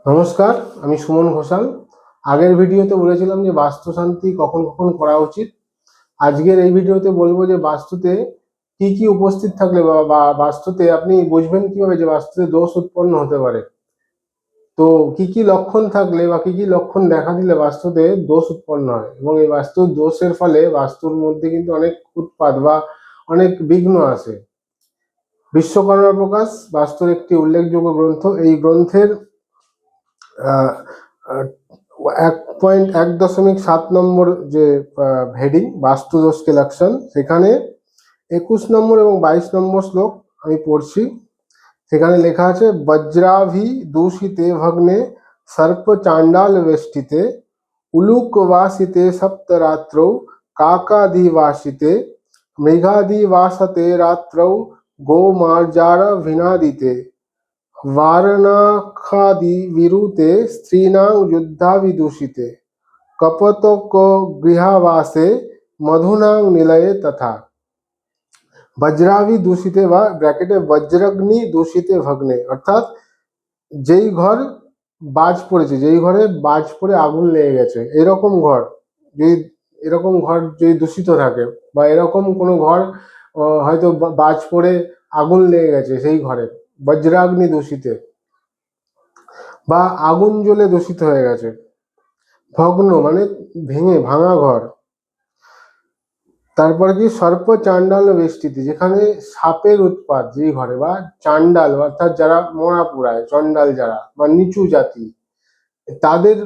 নমস্কার, আমি সুমন ঘোষাল। আগের ভিডিওতে বলেছিলাম যে বাস্তুশান্তি কখন কখন করা উচিত। আজকের এই ভিডিওতে বলবো যে বাস্তুতে কি কি উপস্থিত থাকলে বা বাস্তুতে আপনি বুঝবেন কিভাবে যে বাস্তুতে দোষ উৎপন্ন হতে পারে। তো কি কি লক্ষণ থাকলে বা কি কি লক্ষণ দেখা দিলে বাস্তুতে দোষ উৎপন্ন হয়, এবং এই বাস্তুর দোষের ফলে বাস্তুর মধ্যে কিন্তু অনেক উৎপাত বা অনেক বিঘ্ন আসে। বিশ্বকর্মা প্রকাশ বাস্তুর একটি উল্লেখযোগ্য গ্রন্থ। এই গ্রন্থের আহ, আহ, 1.1.7 নম্বর যে হেডিং বাস্তু দোষ কালেকশন, সেখানে 21 নম্বর এবং 22 নম্বর শ্লোক আমি পড়ছি। সেখানে লেখা আছে, বজ্রাভি দূষিতে ভগ্নে সর্প চাণ্ডাল বেষ্টিতে উলুকবাসিতে সপ্তরাত্রৌ কাকাদিবাসিতে মৃগাদিবাসতে রাত্রৌ গোমার্জার ভিনাদিতে वारणाखादि विरुते स्त्रीणां युद्धाविदूषिते कपतक गृहावासे मधुनां निलये तथा বজ্রাভি দূষিতে বা ব্র্যাকেটে বজ্রাগ্নি দূষিতে ভগ্নে, অর্থাৎ যেই ঘর বাজ পড়েছে, যেই ঘরে বাজ পড়ে আগুন লেগে গেছে, এরকম ঘর যদি এরকম ঘর যদি দূষিত থাকে, বা এরকম কোনো ঘর হয়তো বাজ পড়ে আগুন লেগে গেছে সেই ঘরে, বজ্রাগ্নি দূষিতে বা আগুন জ্বলে দূষিত হয়ে গেছে। ভগ্ন মানে ভাঙা ঘর। তারপরে কি, সর্প চাণ্ডাল বেষ্টিতে, যেখানে সাপের উৎপাত যেই ঘরে, বা চাণ্ডাল অর্থাৎ যারা মরা পোড়ায়, চণ্ডাল যারা বা নিচু জাতি, তাদের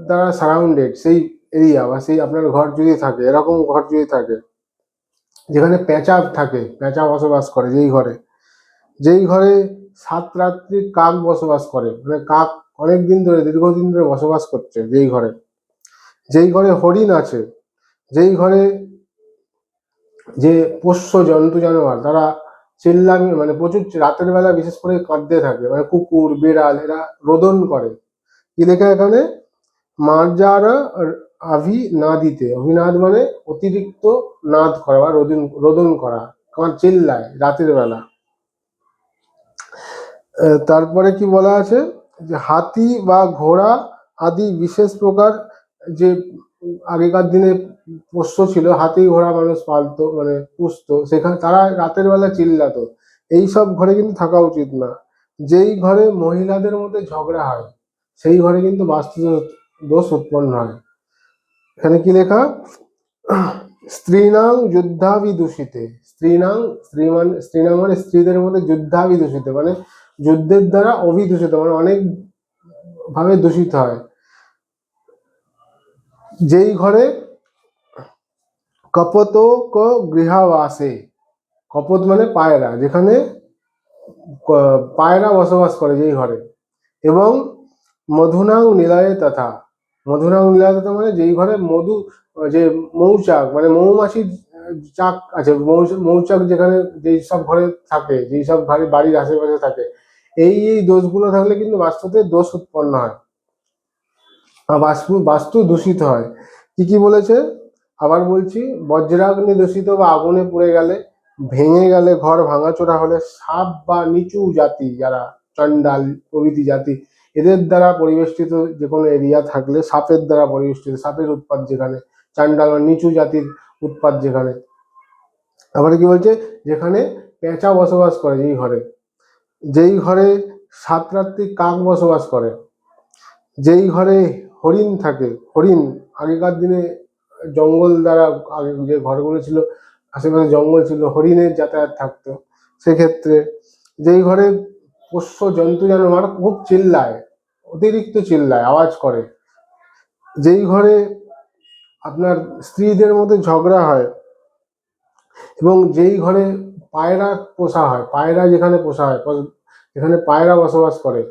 দ্বারা সারাউন্ডেড সেই এরিয়া বা সেই আপনার ঘর যদি থাকে, এরকম ঘর যদি থাকে যেখানে পেঁচা থাকে, পেঁচা বসবাস করে, যেই ঘরে 7 রাত্রি কাক বসবাস করে, মানে কাক অনেক দিন ধরে, দীর্ঘদিন ধরে বসবাস করছে যেই ঘরে হরিণ আছে, যেই ঘরে যে পোষ্য জন্তু জানোয়ার তারা চিল্লামি, মানে প্রচুর রাতের বেলা বিশেষ করে কাঁদতে থাকে, মানে কুকুর বিড়াল এরা রোদন করে। কি লেখা এখানে, মার্জারা আভি না দিতে, অভিনাদ মানে অতিরিক্ত নাদ করা বা রোদন রোদন করা, চিল্লায় রাতের বেলা। তারপরে কি বলা আছে, যে হাতি বা ঘোড়া আদি বিশেষ প্রকার যে আগেকার দিনে পোষ্য ছিল, হাতি ঘোড়া মানুষ পালতো, মানে পুষতো, সেখানে তারা রাতের বেলা চিল্লাতো। এই সব ঘরে কিন্তু থাকা উচিত না। যেই ঘরে মহিলাদের মধ্যে ঝগড়া হয়, সেই ঘরে কিন্তু বাস্তু দোষ উৎপন্ন হয়। এখানে কি লেখা, স্ত্রীণাং যুদ্ধাবিদূষিতে, স্ত্রীণাং মানে স্ত্রীদের মধ্যে যুদ্ধাবিদূষিতে, মানে যুদ্ধের দ্বারা অভিদূষিত, মানে অনেক ভাবে দূষিত হয়। যেই ঘরে কপত গৃহাবাসে, কপত মানে পায়রা, যেখানে পায়রা বসবাস করে যেই ঘরে, এবং মধুনাং নিলয়ে তথা, মধুনাং নিলয়ে তথা মানে যেই ঘরে মধু, যে মৌচাক মানে মৌমাছির চাক আছে, মৌচাক যেখানে যেই সব ঘরে থাকে, যেই সব ঘরে বাড়ির আশেপাশে থাকে, এই দোষগুলো থাকলে কিন্তু বাস্তুতে দোষ উৎপন্ন হয় বা বাস্তু দূষিত হয়। কি কি বলেছে আবার বলছি, বজ্রাগ্নি দূষিত বা আগুনে পুড়ে গেলে, ভেঙে গেলে, ঘর ভাঙাচোরা হলে, সাপ বা নিচু জাতি যারা চণ্ডাল প্রভৃতি জাতি, এদের দ্বারা পরিবেষ্টিত যে কোনো এরিয়া থাকলে, সাপের দ্বারা পরিবেষ্টিত, সাপের উৎপাত যেখানে, চাণ্ডাল বা নিচু জাতির উৎপাত যেখানে। আবার কি বলছে, যেখানে পেঁচা বসবাস করে, যেই ঘরে 7 রাত্রি কাক বসবাস করে, যেই ঘরে হরিণ থাকে, হরিণ আগেকার দিনে জঙ্গল দ্বারা, আগে যে ঘরগুলো ছিল আশেপাশে জঙ্গল ছিল, হরিণের যাতায়াত থাকতো, সেক্ষেত্রে যেই ঘরে পোষ্য জন্তু জানোয়ার খুব চিল্লায়, অতিরিক্ত চিল্লায়, আওয়াজ করে, যেই ঘরে আপনার স্ত্রীদের মধ্যে ঝগড়া হয়, এবং যেই ঘরে পায়রা পোষা হয়, পায়রা যেখানে পোষা হয়, যেখানে পায়রা বসবাস করে,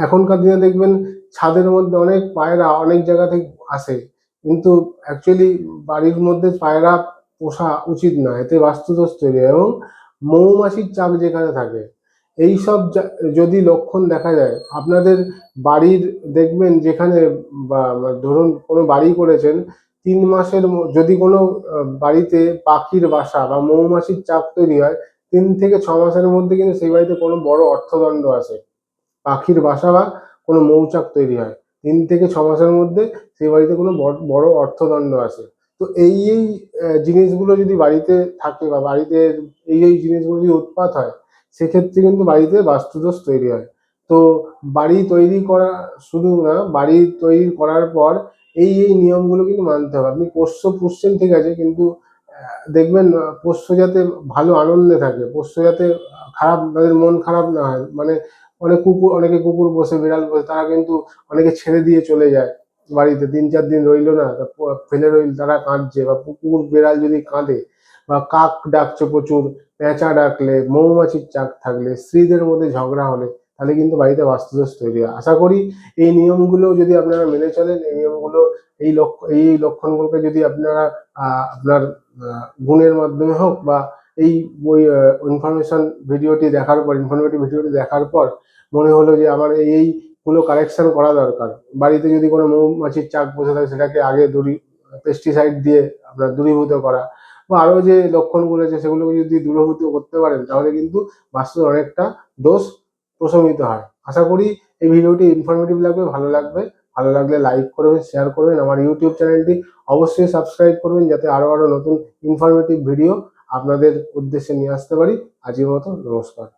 এখনকার দিনে দেখবেন ছাদের মধ্যে অনেক পায়রা অনেক জায়গা থেকে আসে, কিন্তু অ্যাকচুয়ালি বাড়ির মধ্যে পায়রা পোষা উচিত না, এতে বাস্তুদোষ তৈরি হয়। এবং মৌমাছির চাক যেখানে থাকে, এই সব যদি লক্ষণ দেখা যায় আপনাদের বাড়ির, দেখবেন যেখানে, বা ধরুন কোনো বাড়ি করেছেন, 3 মাসের যদি কোনো বাড়িতে পাখির বাসা বা মৌমাছির চাক তৈরি হয়, 3 থেকে 6 মাসের মধ্যে কিন্তু সেই বাড়িতে কোনো বড় অর্থদণ্ড আসে, পাখির বাসা বা কোনো মৌচাক তৈরি হয়, 3 থেকে 6 মাসের মধ্যে সেই বাড়িতে কোনো বড় অর্থদণ্ড আসে। তো এই জিনিসগুলো যদি বাড়িতে থাকে বা বাড়িতে এই জিনিসগুলো যদি উৎপাত হয়, সেক্ষেত্রে কিন্তু বাড়িতে বাস্তুদোষ তৈরি হয়। তো বাড়ি তৈরি করা শুধু না, বাড়ি তৈরি করার পর এই নিয়মগুলো কিন্তু মানতে হবে। আপনি পোষ্য পুষছেন ঠিক আছে, কিন্তু দেখবেন পোষ্য যাতে ভালো আনন্দে থাকে, পোষ্য যাতে খারাপ, তাদের মন খারাপ না হয়। মানে অনেকে কুকুর পোষে, বিড়াল পোষে, তারা কিন্তু অনেকে ছেড়ে দিয়ে চলে যায় বাড়িতে, 3-4 দিন রইলো না, ফেলে রইল, তারা কাঁদছে, বা কুকুর বিড়াল যদি কাঁদে, বা কাক ডাকছে প্রচুর, পেঁচা ডাকলে, মৌমাছির চাক থাকলে, স্ত্রীদের মধ্যে ঝগড়া হলে, তাহলে কিন্তু বাড়িতে বাস্তুদোষ তৈরি হয়। আশা করি এই নিয়মগুলো যদি আপনারা মেনে চলেন, এই নিয়মগুলো, এই লক্ষণগুলোকে যদি আপনারা আপনার গুণের মাধ্যমে হোক বা এই বই ইনফরমেটিভ ভিডিওটি দেখার পর মনে হলো যে আমার এইগুলো কারেকশন করা দরকার। বাড়িতে যদি কোনো মৌমাছির চাক বসে থাকে, সেটাকে আগে পেস্টিসাইড দিয়ে আপনার দূরীভূত করা, বা আরো যে লক্ষণগুলো আছে সেগুলোকে যদি দূরীভূত করতে পারেন, তাহলে কিন্তু বাস্তুর অনেকটা দোষ প্রশমিত হয়। আশা করি এই ভিডিওটি ইনফরমেটিভ লাগবে, ভালো লাগবে। ভালো লাগলে লাইক করবেন, শেয়ার করবেন। আমার ইউটিউব চ্যানেলটি অবশ্যই সাবস্ক্রাইব করবেন, যাতে আরো নতুন ইনফরমেটিভ ভিডিও আপনাদের উদ্দেশ্যে নিয়ে আসতে পারি। আজকের মতো নমস্কার।